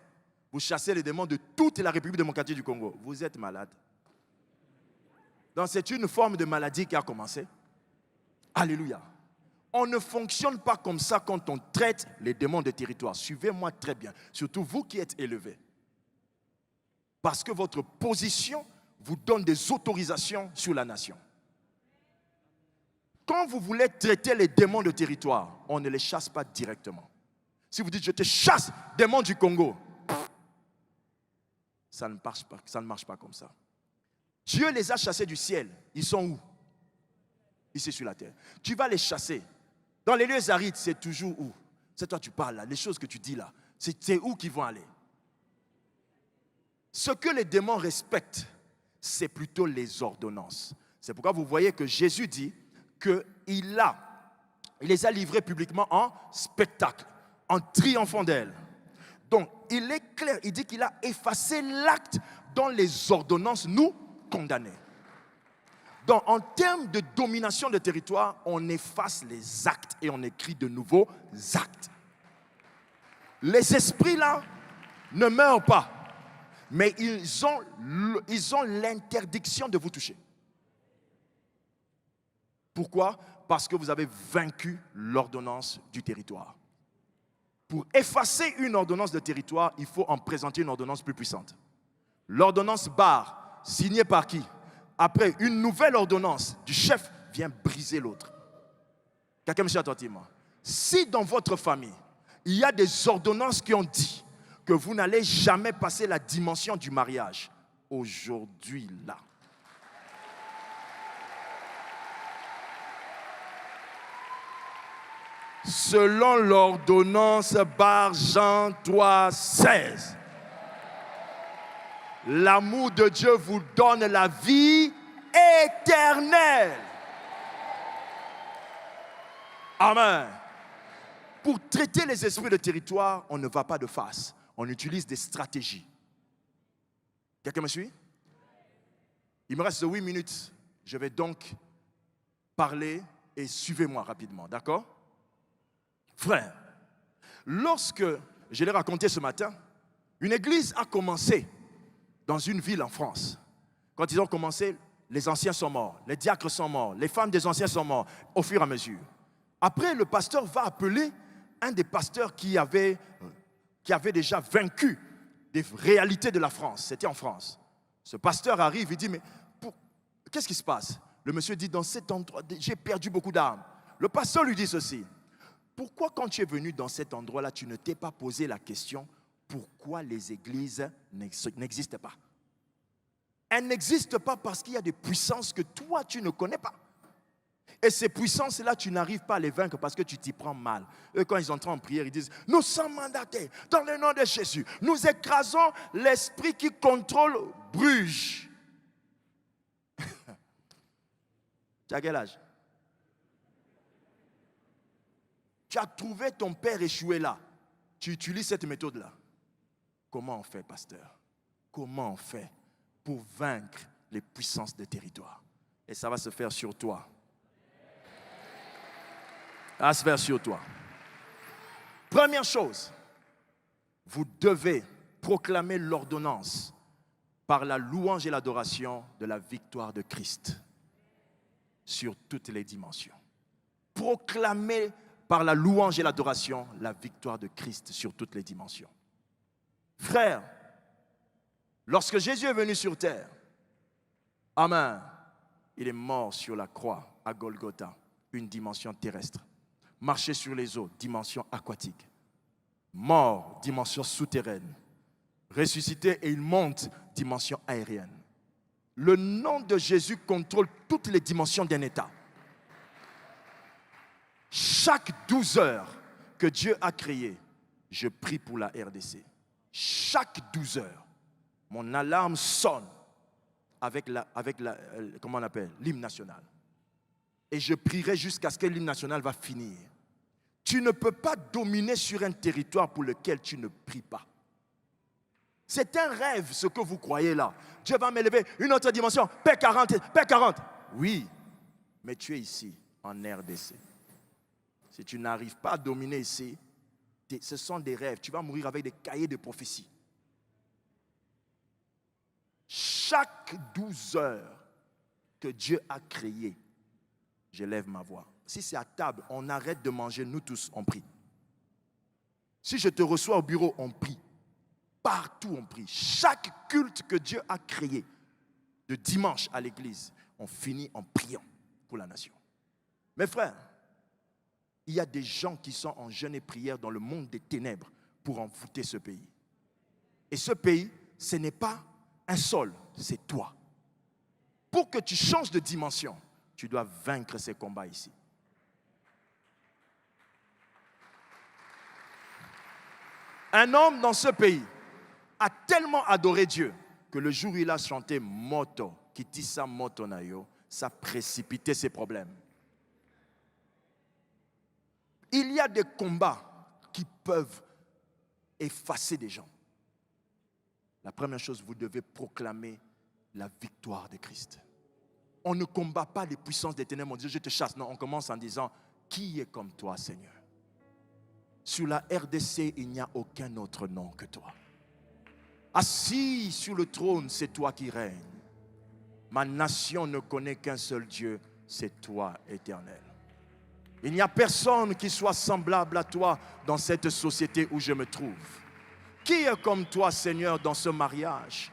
vous chassez les démons de toute la République démocratique du Congo. Vous êtes malade. Donc c'est une forme de maladie qui a commencé. Alléluia. On ne fonctionne pas comme ça quand on traite les démons de territoire. Suivez-moi très bien, surtout vous qui êtes élevés. Parce que votre position vous donne des autorisations sur la nation. Quand vous voulez traiter les démons de territoire, on ne les chasse pas directement. Si vous dites, je te chasse, démons du Congo, ça ne marche pas comme ça. Dieu les a chassés du ciel. Ils sont où? Ici sur la terre. Tu vas les chasser. Dans les lieux arides, c'est toujours où? C'est toi tu parles là, les choses que tu dis là. C'est où qu'ils vont aller? Ce que les démons respectent, c'est plutôt les ordonnances. C'est pourquoi vous voyez que Jésus dit qu'il les a livrés publiquement en spectacle. en triomphant d'elle. Donc, il est clair, il dit qu'il a effacé l'acte dont les ordonnances nous condamnaient. Donc, en termes de domination de territoire, on efface les actes et on écrit de nouveaux actes. Les esprits là ne meurent pas, mais ils ont l'interdiction de vous toucher. Pourquoi? Parce que vous avez vaincu l'ordonnance du territoire. Pour effacer une ordonnance de territoire, il faut en présenter une ordonnance plus puissante. L'ordonnance barre, signée par qui? Après, une nouvelle ordonnance du chef vient briser l'autre. Quelqu'un me suit attentivement. Si dans votre famille, il y a des ordonnances qui ont dit que vous n'allez jamais passer la dimension du mariage, aujourd'hui là, selon l'ordonnance Bar Jean 3,16, l'amour de Dieu vous donne la vie éternelle. Amen. Pour traiter les esprits de territoire, on ne va pas de face. On utilise des stratégies. Quelqu'un me suit? Il me reste 8 minutes. Je vais donc parler et suivez-moi rapidement, d'accord? Frère, lorsque, je l'ai raconté ce matin, une église a commencé dans une ville en France. Quand ils ont commencé, les anciens sont morts, les diacres sont morts, les femmes des anciens sont morts, au fur et à mesure. Après, le pasteur va appeler un des pasteurs qui avait déjà vaincu des réalités de la France. C'était en France. Ce pasteur arrive, il dit, mais qu'est-ce qui se passe? Le monsieur dit, dans cet endroit, j'ai perdu beaucoup d'âmes. Le pasteur lui dit ceci, pourquoi quand tu es venu dans cet endroit-là, tu ne t'es pas posé la question, pourquoi les églises n'existent pas? Elles n'existent pas parce qu'il y a des puissances que toi, tu ne connais pas. Et ces puissances-là, tu n'arrives pas à les vaincre parce que tu t'y prends mal. Eux, quand ils entrent en prière, ils disent, nous sommes mandatés dans le nom de Jésus. Nous écrasons l'esprit qui contrôle Bruges. Tu as quel âge? Tu as trouvé ton père échoué là. Tu utilises cette méthode-là. Comment on fait, pasteur? Comment on fait pour vaincre les puissances de territoire? Et ça va se faire sur toi. Ça va se faire sur toi. Première chose, vous devez proclamer l'ordonnance par la louange et l'adoration de la victoire de Christ sur toutes les dimensions. Proclamer par la louange et l'adoration la victoire de Christ sur toutes les dimensions. Frère, lorsque Jésus est venu sur terre, amen, il est mort sur la croix à Golgotha, une dimension terrestre. Marcher sur les eaux, dimension aquatique. Mort, dimension souterraine. Ressuscité et il monte, dimension aérienne. Le nom de Jésus contrôle toutes les dimensions d'un État. Chaque 12 heures que Dieu a créé, je prie pour la RDC. Chaque 12 heures, mon alarme sonne avec comment on appelle, l'hymne national. Et je prierai jusqu'à ce que l'hymne national va finir. Tu ne peux pas dominer sur un territoire pour lequel tu ne pries pas. C'est un rêve ce que vous croyez là. Dieu va m'élever une autre dimension, paix 40, paix 40. Oui, mais tu es ici, en RDC. Si tu n'arrives pas à dominer ici, ce sont des rêves. Tu vas mourir avec des cahiers de prophétie. Chaque 12 heures que Dieu a créé, j'élève ma voix. Si c'est à table, on arrête de manger, nous tous, on prie. Si je te reçois au bureau, on prie. Partout, on prie. Chaque culte que Dieu a créé, de dimanche à l'église, on finit en priant pour la nation. Mes frères, il y a des gens qui sont en jeûne et prière dans le monde des ténèbres pour envoûter ce pays. Et ce pays, ce n'est pas un sol, c'est toi. Pour que tu changes de dimension, tu dois vaincre ces combats ici. Un homme dans ce pays a tellement adoré Dieu que le jour où il a chanté Moto, Kitisa Moto Nayo, ça a précipité ses problèmes. Il y a des combats qui peuvent effacer des gens. La première chose, vous devez proclamer la victoire de Christ. On ne combat pas les puissances des ténèbres, on dit je te chasse. Non, on commence en disant, qui est comme toi, Seigneur? Sur la RDC, il n'y a aucun autre nom que toi. Assis sur le trône, c'est toi qui règnes. Ma nation ne connaît qu'un seul Dieu, c'est toi, Éternel. Il n'y a personne qui soit semblable à toi dans cette société où je me trouve. Qui est comme toi, Seigneur, dans ce mariage?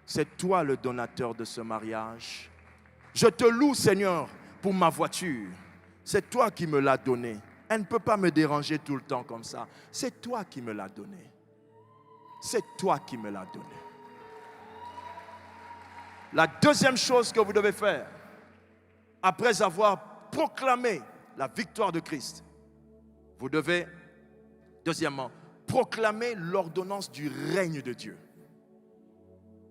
C'est toi le donateur de ce mariage. Je te loue, Seigneur, pour ma voiture. C'est toi qui me l'as donnée. Elle ne peut pas me déranger tout le temps comme ça. C'est toi qui me l'as donnée. C'est toi qui me l'as donnée. La deuxième chose que vous devez faire, après avoir proclamé la victoire de Christ, vous devez, deuxièmement, proclamer l'ordonnance du règne de Dieu.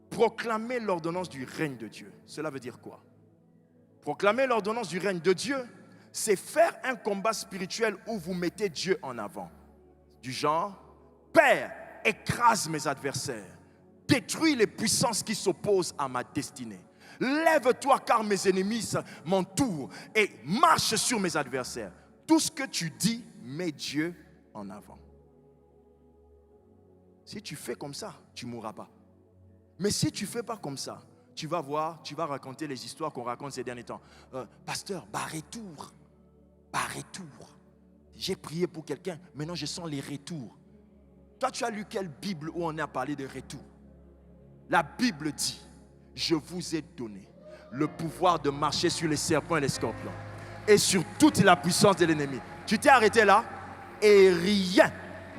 Proclamer l'ordonnance du règne de Dieu. Cela veut dire quoi? Proclamer l'ordonnance du règne de Dieu, c'est faire un combat spirituel où vous mettez Dieu en avant. Du genre, Père, écrase mes adversaires, détruis les puissances qui s'opposent à ma destinée. Lève-toi car mes ennemis m'entourent et marche sur mes adversaires. Tout ce que tu dis, mets Dieu en avant. Si tu fais comme ça, tu ne mourras pas. Mais si tu ne fais pas comme ça, tu vas voir, tu vas raconter les histoires qu'on raconte ces derniers temps. Pasteur, retour. J'ai prié pour quelqu'un, maintenant je sens les retours. Toi, tu as lu quelle Bible où on a parlé de retour? La Bible dit, je vous ai donné le pouvoir de marcher sur les serpents et les scorpions et sur toute la puissance de l'ennemi. Tu t'es arrêté là et rien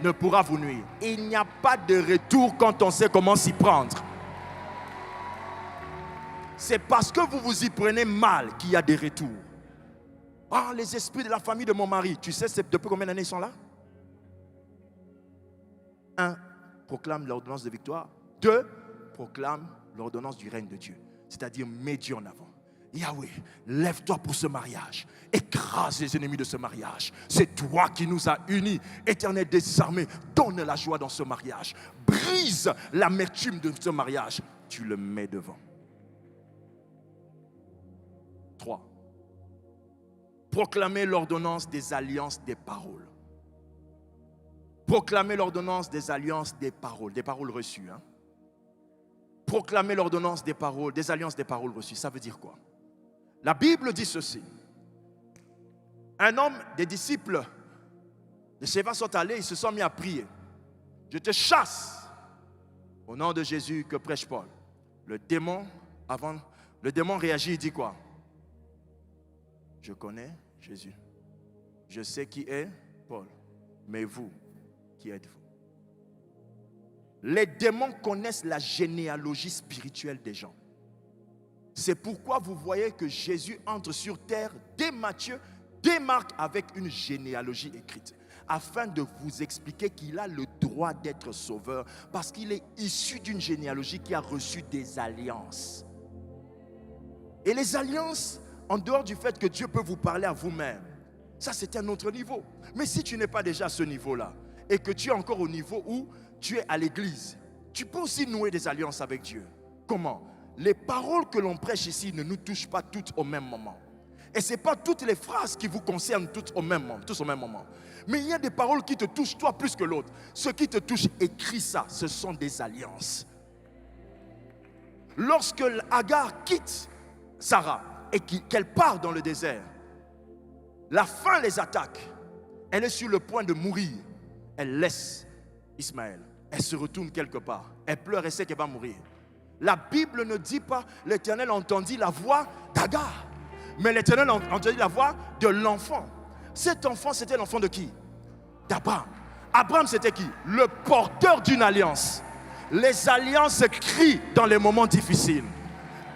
ne pourra vous nuire. Il n'y a pas de retour quand on sait comment s'y prendre. C'est parce que vous vous y prenez mal qu'il y a des retours. Ah, les esprits de la famille de mon mari, tu sais depuis combien d'années ils sont là? 1. Proclame l'ordonnance de victoire. 2. Proclame l'ordonnance du règne de Dieu. C'est-à-dire, mets Dieu en avant. Yahweh, lève-toi pour ce mariage. Écrase les ennemis de ce mariage. C'est toi qui nous as unis. Éternel des armées, donne la joie dans ce mariage. Brise l'amertume de ce mariage. Tu le mets devant. 3. Proclamer l'ordonnance des alliances des paroles. Proclamer l'ordonnance des alliances des paroles reçues. Proclamer l'ordonnance des paroles, des alliances des paroles reçues. Ça veut dire quoi? La Bible dit ceci. Un homme, des disciples de Séva sont allés, ils se sont mis à prier. Je te chasse au nom de Jésus que prêche Paul. Le démon réagit, il dit quoi? Je connais Jésus. Je sais qui est Paul. Mais vous, qui êtes-vous? Les démons connaissent la généalogie spirituelle des gens. C'est pourquoi vous voyez que Jésus entre sur terre dès Matthieu, dès Marc avec une généalogie écrite. Afin de vous expliquer qu'il a le droit d'être sauveur parce qu'il est issu d'une généalogie qui a reçu des alliances. Et les alliances, en dehors du fait que Dieu peut vous parler à vous-même, ça c'est un autre niveau. Mais si tu n'es pas déjà à ce niveau-là et que tu es encore au niveau où tu es à l'église, tu peux aussi nouer des alliances avec Dieu. Comment? Les paroles que l'on prêche ici ne nous touchent pas toutes au même moment. Et ce n'est pas toutes les phrases qui vous concernent tous au même moment. Mais il y a des paroles qui te touchent toi plus que l'autre. Ce qui te touche, écris ça, ce sont des alliances. Lorsque Agar quitte Sarah et qu'elle part dans le désert, la faim les attaque. Elle est sur le point de mourir. Elle laisse Ismaël. Elle se retourne quelque part. Elle pleure et sait qu'elle va mourir. La Bible ne dit pas l'Éternel entendit la voix d'Agar. Mais l'Éternel entendit la voix de l'enfant. Cet enfant, c'était l'enfant de qui? D'Abraham. Abraham, c'était qui? Le porteur d'une alliance. Les alliances crient dans les moments difficiles.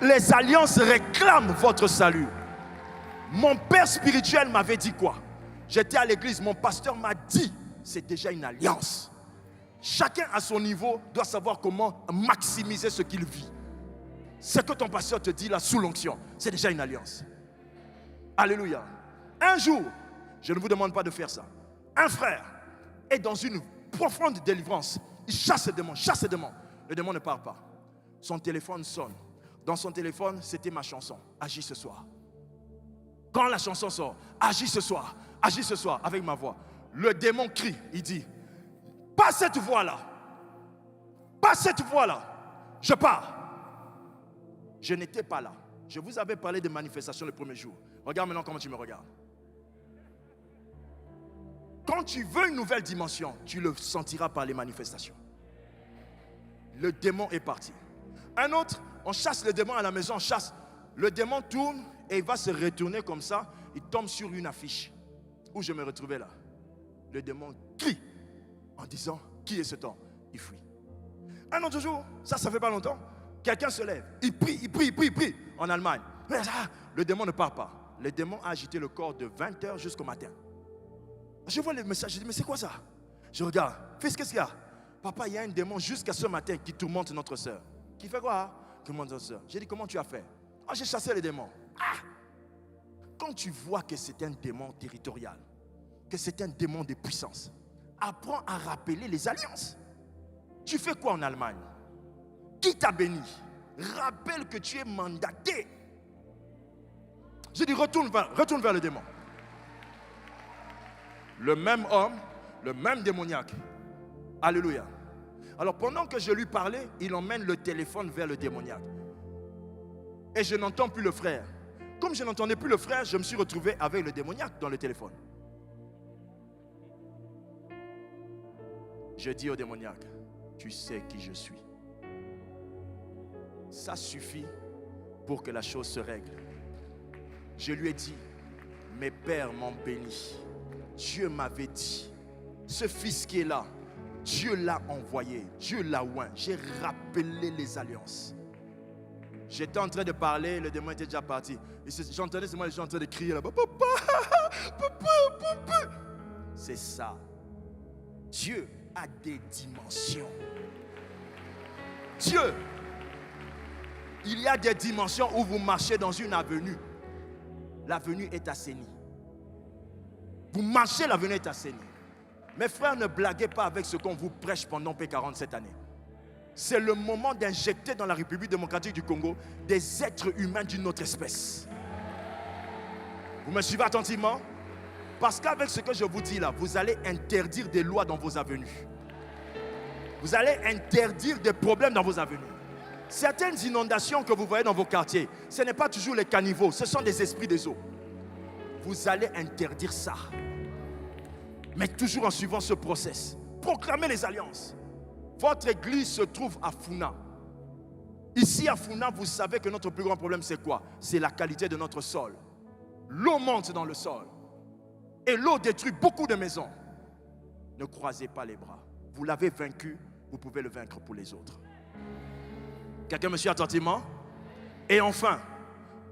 Les alliances réclament votre salut. Mon père spirituel m'avait dit quoi? J'étais à l'église, mon pasteur m'a dit, c'est déjà une alliance. Chacun à son niveau doit savoir comment maximiser ce qu'il vit. Ce que ton pasteur te dit là sous l'onction, c'est déjà une alliance. Alléluia. Un jour, je ne vous demande pas de faire ça. Un frère est dans une profonde délivrance. Il chasse le démon, chasse le démon. Le démon ne part pas. Son téléphone sonne. Dans son téléphone, c'était ma chanson. Agis ce soir. Quand la chanson sort, agis ce soir, avec ma voix. Le démon crie, il dit, pas cette voix-là. Pas cette voix-là. Je pars. Je n'étais pas là. Je vous avais parlé de manifestation le premier jour. Regarde maintenant comment tu me regardes. Quand tu veux une nouvelle dimension, tu le sentiras par les manifestations. Le démon est parti. Un autre, on chasse le démon à la maison, on chasse. Le démon tourne et il va se retourner comme ça. Il tombe sur une affiche où je me retrouvais là. Le démon crie en disant, qui est cet homme? Il fuit. Un autre jour, ça fait pas longtemps, quelqu'un se lève, il prie en Allemagne. Le démon ne part pas. Le démon a agité le corps de 20h jusqu'au matin. Je vois le message, je dis, mais c'est quoi ça? Je regarde, fils, qu'est-ce qu'il y a? Papa, il y a un démon jusqu'à ce matin qui tourmente notre soeur. Qui fait quoi? Qui tourmente notre soeur. J'ai dit, comment tu as fait? Ah, j'ai chassé les démons. Ah! Quand tu vois que c'est un démon territorial, que c'est un démon de puissance, apprends à rappeler les alliances. Tu fais quoi en Allemagne? Qui t'a béni? Rappelle que tu es mandaté. J'ai dit, retourne vers le démon. Le même homme, le même démoniaque. Alléluia. Alors pendant que je lui parlais, il emmène le téléphone vers le démoniaque. Et je n'entends plus le frère. Comme je n'entendais plus le frère, je me suis retrouvé avec le démoniaque dans le téléphone. Je dis au démoniaque, tu sais qui je suis. Ça suffit pour que la chose se règle. Je lui ai dit, mes pères m'ont béni. Dieu m'avait dit, ce fils qui est là, Dieu l'a envoyé, Dieu l'a oint. J'ai rappelé les alliances. J'étais en train de parler, le démon était déjà parti. J'entendais seulement les gens en train de crier là-bas. Papa, papa, papa. C'est ça. Dieu a des dimensions. Dieu, il y a des dimensions où vous marchez dans une avenue. L'avenue est assainie. Vous marchez, l'avenue est assainie. Mes frères, ne blaguez pas avec ce qu'on vous prêche pendant P40 cette année. C'est le moment d'injecter dans la République démocratique du Congo des êtres humains d'une autre espèce. Vous me suivez attentivement? Parce qu'avec ce que je vous dis là, vous allez interdire des lois dans vos avenues. Vous allez interdire des problèmes dans vos avenues. Certaines inondations que vous voyez dans vos quartiers, ce n'est pas toujours les caniveaux, ce sont des esprits des eaux. Vous allez interdire ça. Mais toujours en suivant ce process. Proclamez les alliances. Votre église se trouve à Funa. Ici à Funa, vous savez que notre plus grand problème c'est quoi? C'est la qualité de notre sol. L'eau monte dans le sol. Et l'eau détruit beaucoup de maisons. Ne croisez pas les bras. Vous l'avez vaincu, vous pouvez le vaincre pour les autres. Quelqu'un me suit attentivement? Et enfin,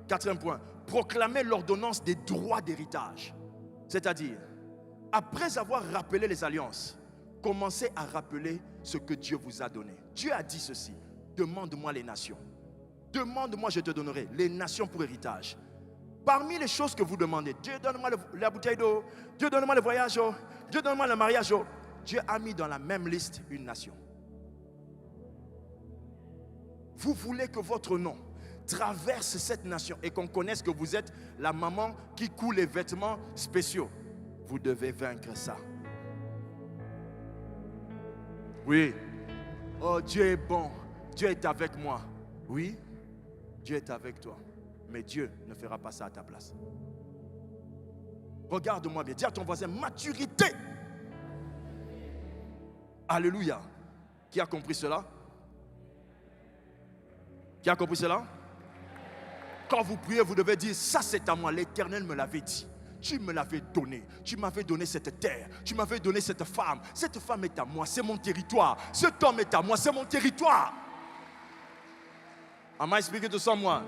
quatrième point, proclamez l'ordonnance des droits d'héritage. C'est-à-dire, après avoir rappelé les alliances, commencez à rappeler ce que Dieu vous a donné. Dieu a dit ceci, demande-moi les nations. Demande-moi, je te donnerai les nations pour héritage. Parmi les choses que vous demandez, Dieu donne-moi la bouteille d'eau, Dieu donne-moi le voyage, Dieu donne-moi le mariage. Dieu a mis dans la même liste une nation. Vous voulez que votre nom traverse cette nation et qu'on connaisse que vous êtes la maman qui coud les vêtements spéciaux. Vous devez vaincre ça. Oui. Oh, Dieu est bon. Dieu est avec moi. Oui, Dieu est avec toi. Mais Dieu ne fera pas ça à ta place. Regarde-moi bien. Dis à ton voisin, maturité. Alléluia. Qui a compris cela? Qui a compris cela? Quand vous priez, vous devez dire, ça c'est à moi. L'Éternel me l'avait dit. Tu me l'avais donné. Tu m'avais donné cette terre. Tu m'avais donné cette femme. Cette femme est à moi. C'est mon territoire. Cet homme est à moi. C'est mon territoire. Am I speaking to someone?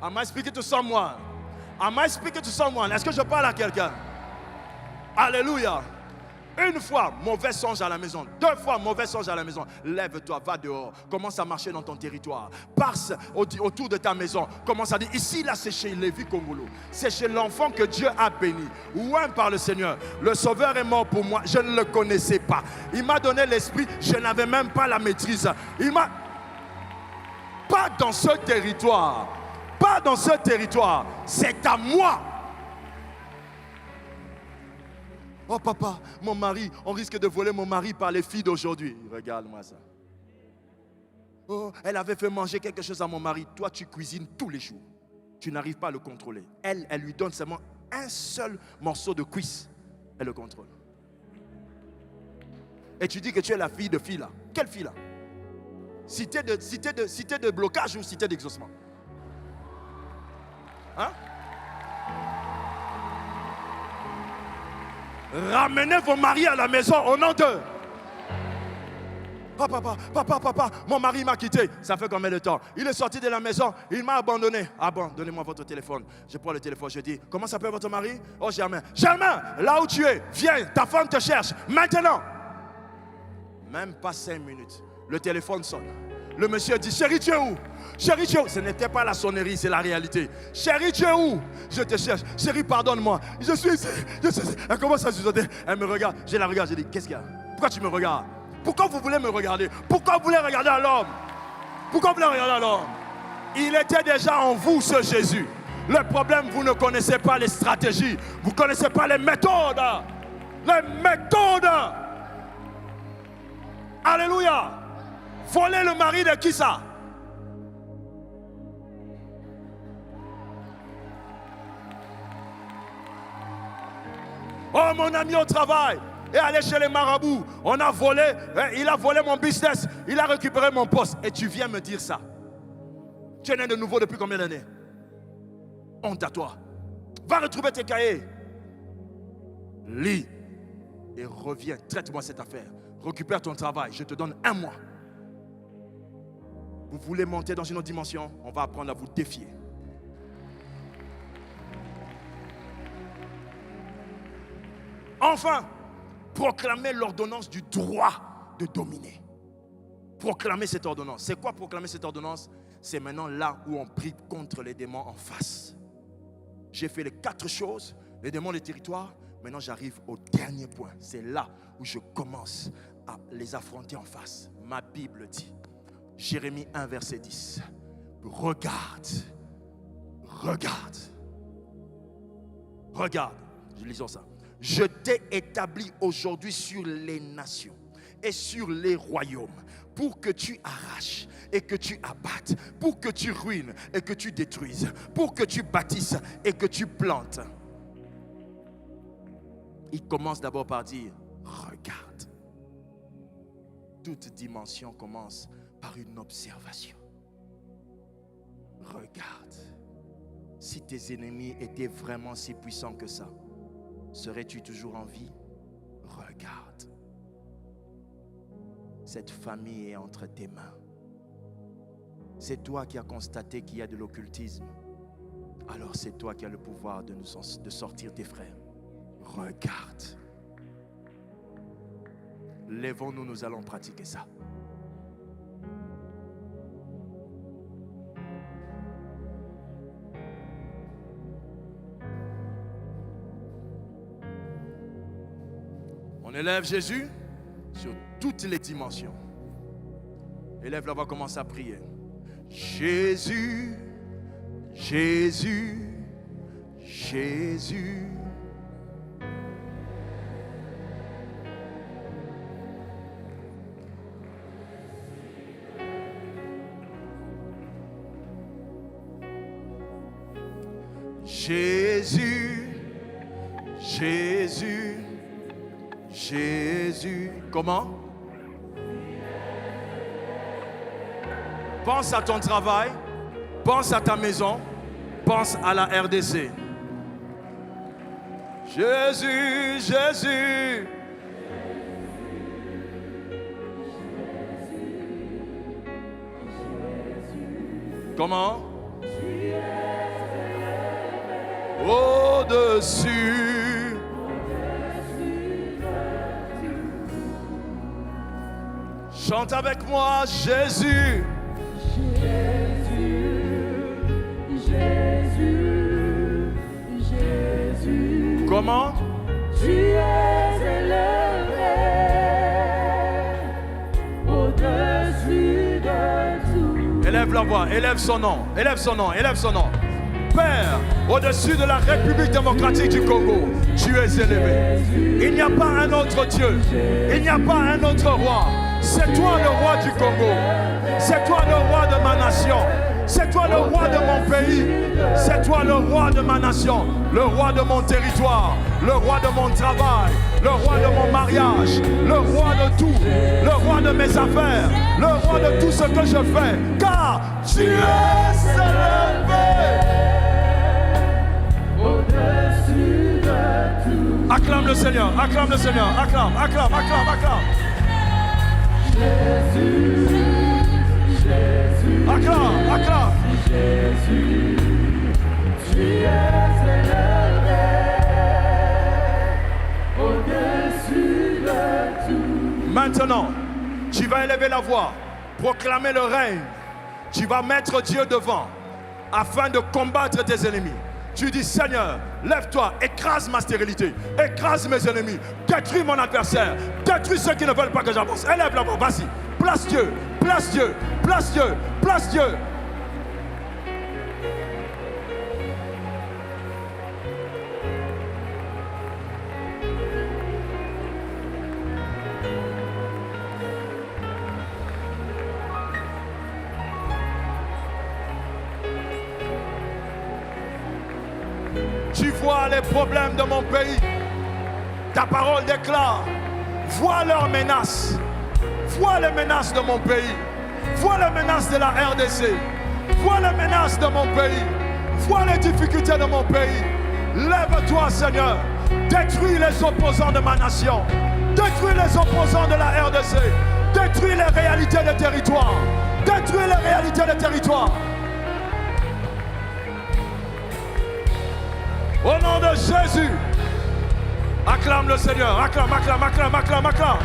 Am I speaking to someone? Am I speaking to someone? Est-ce que je parle à quelqu'un? Alléluia. Une fois, mauvais songe à la maison. 2 fois, mauvais songe à la maison. Lève-toi, va dehors. Commence à marcher dans ton territoire. Passe autour de ta maison. Commence à dire, ici, là, c'est chez Lévi Kongolo. C'est chez l'enfant que Dieu a béni. Ouin par le Seigneur. Le Sauveur est mort pour moi. Je ne le connaissais pas. Il m'a donné l'esprit. Je n'avais même pas la maîtrise. Il m'a... Pas dans ce territoire. Pas dans ce territoire. C'est à moi. Oh papa, mon mari, on risque de voler mon mari par les filles d'aujourd'hui. Regarde-moi ça. Oh, elle avait fait manger quelque chose à mon mari. Toi, tu cuisines tous les jours. Tu n'arrives pas à le contrôler. Elle lui donne seulement un seul morceau de cuisse. Elle le contrôle. Et tu dis que tu es la fille de fille là. Quelle fille là? Cité de blocage ou cité d'exaucement? Hein? Ramenez vos maris à la maison au nom de... Oh, papa, mon mari m'a quitté. Ça fait combien de temps? Il est sorti de la maison, il m'a abandonné. Ah bon, donnez-moi votre téléphone. Je prends le téléphone, je dis, comment s'appelle votre mari? Oh, Germain. Germain, là où tu es, viens, ta femme te cherche, maintenant. Même pas 5 minutes, le téléphone sonne. Le monsieur dit, chérie, tu es où? Chérie, tu es où? Ce n'était pas la sonnerie, c'est la réalité. Chérie, tu es où? Je te cherche. Chérie, pardonne-moi. Je suis ici. Elle commence à chuchoter. Elle me regarde. Je la regarde. Je dis, qu'est-ce qu'il y a? Pourquoi tu me regardes? Pourquoi vous voulez me regarder? Pourquoi vous voulez regarder à l'homme? Pourquoi vous voulez regarder à l'homme? Il était déjà en vous, ce Jésus. Le problème, vous ne connaissez pas les stratégies. Vous ne connaissez pas les méthodes. Les méthodes. Alléluia. Voler le mari de qui ça? Oh, mon ami au travail est allé chez les marabouts. On a volé, il a volé mon business. Il a récupéré mon poste. Et tu viens me dire ça. Tu es né de nouveau depuis combien d'années? Honte à toi. Va retrouver tes cahiers. Lis. Et reviens. Traite-moi cette affaire. Récupère ton travail. Je te donne 1 mois. Vous voulez monter dans une autre dimension? On va apprendre à vous défier. Enfin, proclamer l'ordonnance du droit de dominer. Proclamer cette ordonnance. C'est quoi proclamer cette ordonnance? C'est maintenant là où on prie contre les démons en face. J'ai fait les 4 choses, les démons des territoires. Maintenant, j'arrive au dernier point. C'est là où je commence à les affronter en face. Ma Bible dit, Jérémie 1, verset 10. Regarde. Lisons ça. Je t'ai établi aujourd'hui sur les nations et sur les royaumes pour que tu arraches et que tu abattes, pour que tu ruines et que tu détruises, pour que tu bâtisses et que tu plantes. Il commence d'abord par dire, regarde. Toute dimension commence par une observation. Regarde. Si tes ennemis étaient vraiment si puissants que ça, serais-tu toujours en vie? Regarde. Cette famille est entre tes mains. C'est toi qui as constaté qu'il y a de l'occultisme. Alors c'est toi qui as le pouvoir de sortir tes frères. Regarde. Lèvons-nous, nous allons pratiquer ça. On élève Jésus sur toutes les dimensions. Élève la voix, commence à prier. Jésus, Jésus, Jésus. Jésus, Jésus, Jésus. Comment? Pense à ton travail, pense à ta maison, pense à la RDC. Jésus, Jésus. Comment? Au-dessus Chante avec moi, Jésus. Jésus, Jésus, Jésus. Comment? Tu es élevé au-dessus de tout. Élève la voix, élève son nom, élève son nom, élève son nom. Père, au-dessus de la République démocratique du Congo, tu es élevé. Il n'y a pas un autre Dieu, il n'y a pas un autre roi. C'est toi le roi du Congo, c'est toi le roi de ma nation, c'est toi le roi de mon pays, c'est toi le roi de ma nation, le roi de mon territoire, le roi de mon travail, le roi de mon mariage, le roi de tout, le roi de mes affaires, le roi de tout ce que je fais, car tu es élevé. Au-dessus de tout. Acclame le Seigneur, acclame le Seigneur, acclame, acclame, acclame, acclame. Jésus, Jésus, Acclame, acclame. Jésus, tu es élevé au-dessus de tout. Maintenant, tu vas élever la voix, proclamer le règne. Tu vas mettre Dieu devant afin de combattre tes ennemis. Tu dis, Seigneur, lève-toi, écrase ma stérilité, écrase mes ennemis, détruis mon adversaire, détruis ceux qui ne veulent pas que j'avance. Élève la voix, vas-y, place Dieu, place Dieu, place Dieu, place Dieu. Tu vois les problèmes de mon pays. Ta parole déclare. Vois leurs menaces. Vois les menaces de mon pays. Vois les menaces de la RDC. Vois les menaces de mon pays. Vois les difficultés de mon pays. Lève-toi, Seigneur. Détruis les opposants de ma nation. Détruis les opposants de la RDC. Détruis les réalités des territoires. Détruis les réalités des territoires. Au nom de Jésus, acclame le Seigneur, acclame, acclame, acclame, acclame, acclame.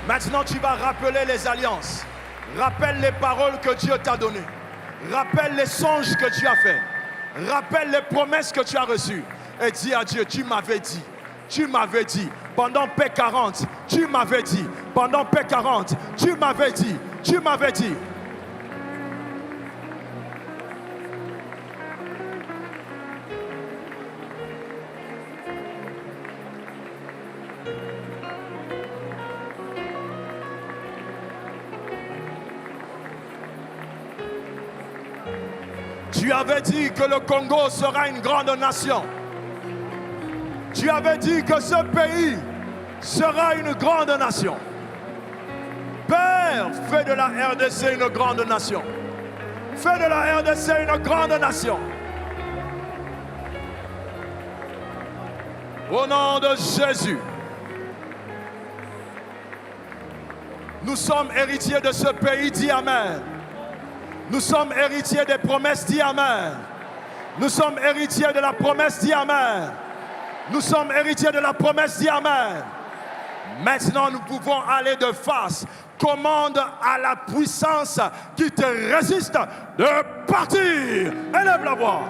Maintenant tu vas rappeler les alliances. Rappelle les paroles que Dieu t'a données. Rappelle les songes que tu as faits. Rappelle les promesses que tu as reçues. Et dis à Dieu, tu m'avais dit. Tu m'avais dit, pendant P40, tu m'avais dit, pendant P40, tu m'avais dit, tu m'avais dit. Tu avais dit que le Congo sera une grande nation. Tu avais dit que ce pays sera une grande nation. Père, fais de la RDC une grande nation. Fais de la RDC une grande nation. Au nom de Jésus, nous sommes héritiers de ce pays, dis Amen. Nous sommes héritiers des promesses, dis Amen. Nous sommes héritiers de la promesse, dis Amen. Nous sommes héritiers de la promesse, dis Amen. Maintenant, nous pouvons aller de face. Commande à la puissance qui te résiste de partir. Élève la voix.